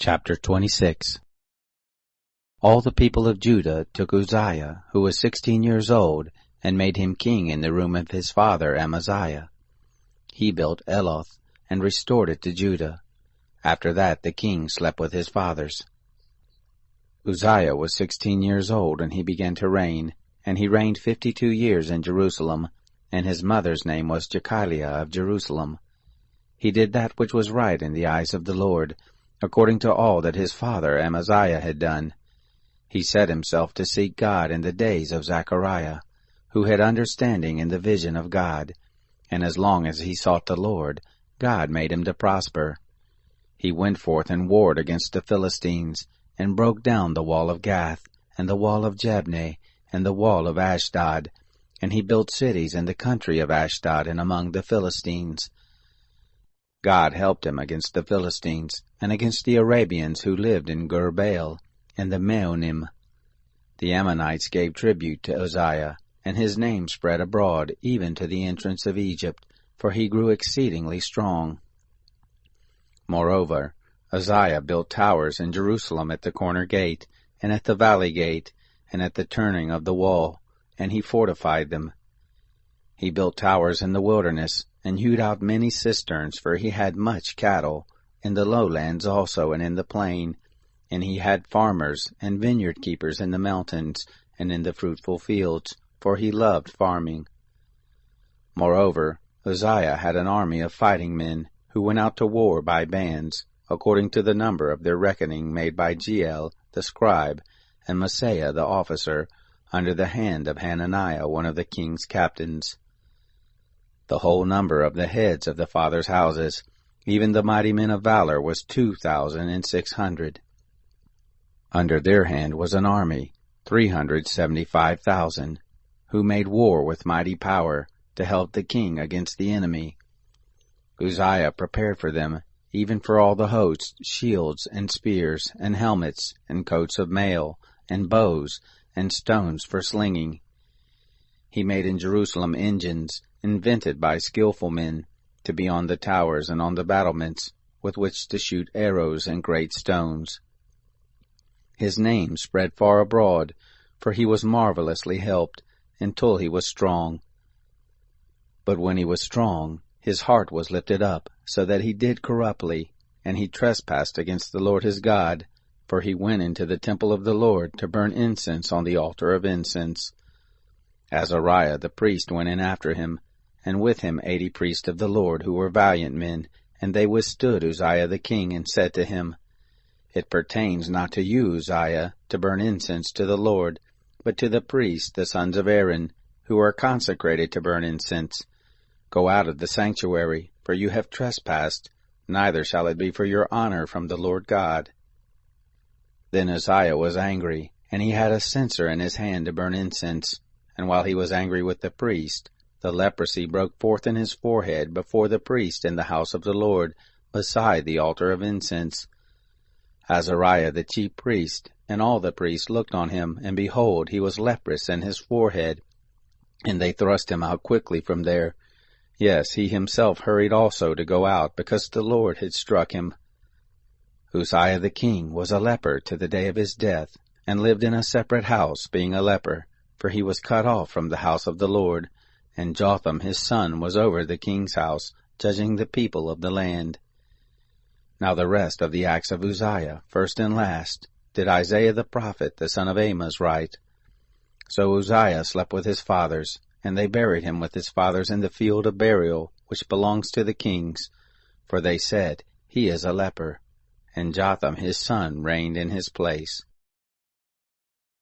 Chapter 26. All the people of Judah took Uzziah, who was 16 years old, and made him king in the room of his father Amaziah. He built Eloth, and restored it to Judah. After that the king slept with his fathers. Uzziah was 16 years old, and he began to reign, and he reigned 52 years in Jerusalem, and his mother's name was Jechiliah of Jerusalem. He did that which was right in the eyes of the Lord, according to all that his father Amaziah had done. He set himself to seek God in the days of Zechariah, who had understanding in the vision of God, and as long as he sought the Lord, God made him to prosper. He went forth and warred against the Philistines, and broke down the wall of Gath, and the wall of Jabneh, and the wall of Ashdod, and he built cities in the country of Ashdod and among the Philistines. God helped him against the Philistines, and against the Arabians who lived in Gur-baal, and the Meonim. The Ammonites gave tribute to Uzziah, and his name spread abroad even to the entrance of Egypt, for he grew exceedingly strong. Moreover, Uzziah built towers in Jerusalem at the corner gate, and at the valley gate, and at the turning of the wall, and he fortified them. He built towers in the wilderness, and hewed out many cisterns, for he had much cattle, in the lowlands also and in the plain, and he had farmers and vineyard keepers in the mountains and in the fruitful fields, for he loved farming. Moreover, Uzziah had an army of fighting men, who went out to war by bands, according to the number of their reckoning made by Jeiel the scribe, and Maaseiah the officer, under the hand of Hananiah one of the king's captains. The whole number of the heads of the fathers' houses, even the mighty men of valor, was 2,600. Under their hand was an army, 375,000, who made war with mighty power, to help the king against the enemy. Uzziah prepared for them, even for all the host, shields and spears and helmets and coats of mail and bows and stones for slinging. He made in Jerusalem engines, invented by skillful men, to be on the towers and on the battlements, with which to shoot arrows and great stones. His name spread far abroad, for he was marvelously helped, until he was strong. But when he was strong, his heart was lifted up, so that he did corruptly, and he trespassed against the Lord his God, for he went into the temple of the Lord to burn incense on the altar of incense. Azariah the priest went in after him, and with him 80 priests of the Lord who were valiant men, and they withstood Uzziah the king, and said to him, It pertains not to you, Uzziah, to burn incense to the Lord, but to the priests, the sons of Aaron, who are consecrated to burn incense. Go out of the sanctuary, for you have trespassed, neither shall it be for your honor from the Lord God. Then Uzziah was angry, and he had a censer in his hand to burn incense, and while he was angry with the priest, the leprosy broke forth in his forehead before the priest in the house of the Lord, beside the altar of incense. Azariah the chief priest, and all the priests looked on him, and behold, he was leprous in his forehead. And they thrust him out quickly from there. Yes, he himself hurried also to go out, because the Lord had struck him. Uzziah the king was a leper to the day of his death, and lived in a separate house, being a leper, for he was cut off from the house of the Lord. And Jotham his son was over the king's house, judging the people of the land. Now the rest of the acts of Uzziah, first and last, did Isaiah the prophet, the son of Amoz, write. So Uzziah slept with his fathers, and they buried him with his fathers in the field of burial, which belongs to the kings. For they said, He is a leper. And Jotham his son reigned in his place.